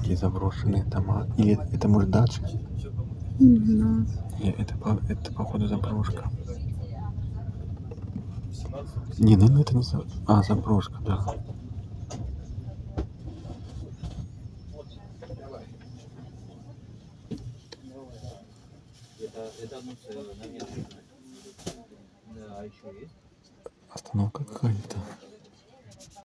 такие заброшенные дома. Или это может дача? Не знаю. Это походу заброшка. Не, наверное, это не заброшка, да. Остановка какая-то.